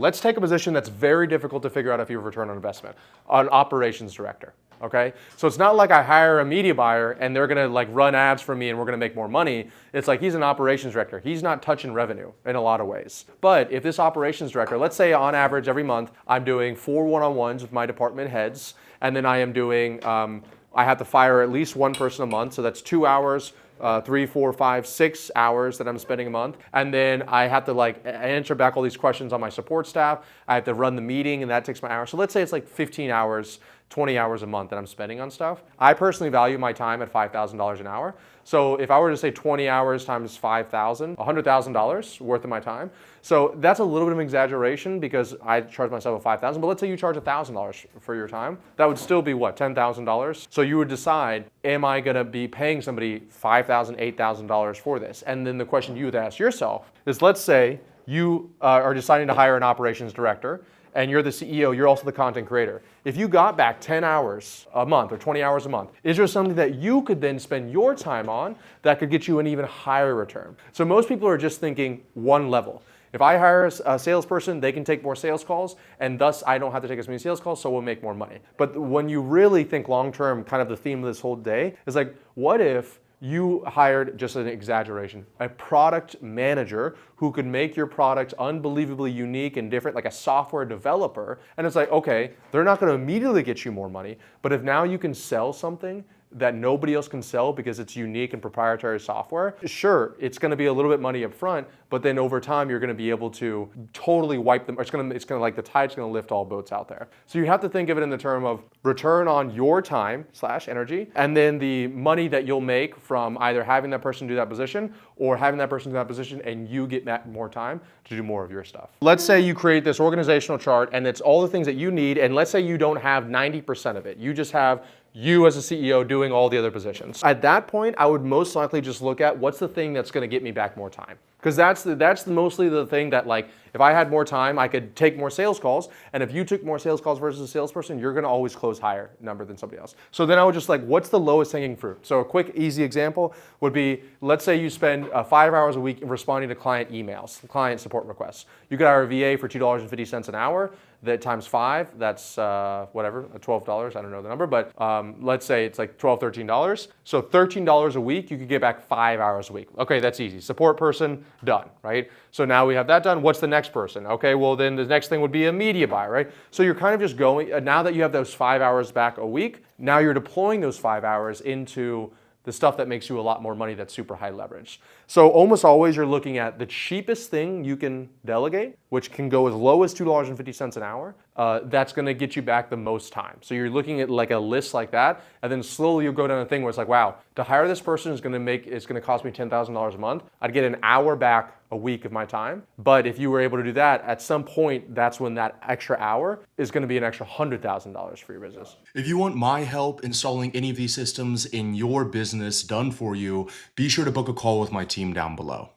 let's take a position that's very difficult to figure out if you have return on investment, an operations director. Okay, so it's not like I hire a media buyer and they're gonna like run ads for me and we're gonna make more money. It's like he's an operations director. He's not touching revenue in a lot of ways. But if this operations director, let's say on average every month, I'm doing 4 one-on-ones with my department heads, and then I am doing, I have to fire at least one person a month, so that's 2 hours, 3, 4, 5, 6 hours that I'm spending a month. And then I have to like answer back all these questions on my support staff. I have to run the meeting and that takes my hour. So let's say it's like 15 hours, 20 hours a month that I'm spending on stuff. I personally value my time at $5,000 an hour. So if I were to say 20 hours times 5,000, $100,000 worth of my time. So that's a little bit of an exaggeration because I charge myself a $5,000, but let's say you charge $1,000 for your time. That would still be what, $10,000? So you would decide, am I gonna be paying somebody $5,000, $8,000 for this? And then the question you would ask yourself is, let's say you are deciding to hire an operations director, and you're the CEO, you're also the content creator. If you got back 10 hours a month or 20 hours a month, is there something that you could then spend your time on that could get you an even higher return? So most people are just thinking one level. If I hire a salesperson, they can take more sales calls, and thus I don't have to take as many sales calls, so we'll make more money. But when you really think long-term, kind of the theme of this whole day is like, what if you hired, just an exaggeration, a product manager who could make your product unbelievably unique and different, like a software developer. And it's like, okay, they're not gonna immediately get you more money, but if now you can sell something that nobody else can sell because it's unique and proprietary software, sure, it's gonna be a little bit money up front, but then over time you're gonna be able to totally wipe them, or it's gonna like the tide's gonna lift all boats out there. So you have to think of it in the term of return on your time / energy, and then the money that you'll make from either having that person do that position or having that person do that position and you get that more time to do more of your stuff. Let's say you create this organizational chart and it's all the things that you need, and let's say you don't have 90% of it. You just have you as a CEO doing all the other positions. At that point, I would most likely just look at what's the thing that's gonna get me back more time. Because that's mostly the thing that, like, if I had more time, I could take more sales calls, and if you took more sales calls versus a salesperson, you're gonna always close higher number than somebody else. So then I would just like, what's the lowest hanging fruit? So a quick, easy example would be, let's say you spend 5 hours a week responding to client emails, client support requests. You could hire a VA for $2.50 an hour. That times 5, that's whatever, $12, I don't know the number, but let's say it's like $12, $13. So $13 a week, you could get back 5 hours a week. Okay, that's easy. Support person, done, right? So now we have that done. What's the next person? Okay, well then the next thing would be a media buyer, right? So you're kind of just going, now that you have those 5 hours back a week, now you're deploying those 5 hours into the stuff that makes you a lot more money that's super high leverage. So almost always you're looking at the cheapest thing you can delegate, which can go as low as $2.50 an hour. That's gonna get you back the most time. So you're looking at like a list like that, and then slowly you'll go down a thing where it's like, wow, to hire this person is gonna cost me $10,000 a month. I'd get an hour back a week of my time. But if you were able to do that, at some point, that's when that extra hour is gonna be an extra $100,000 for your business. If you want my help installing any of these systems in your business done for you, be sure to book a call with my team down below.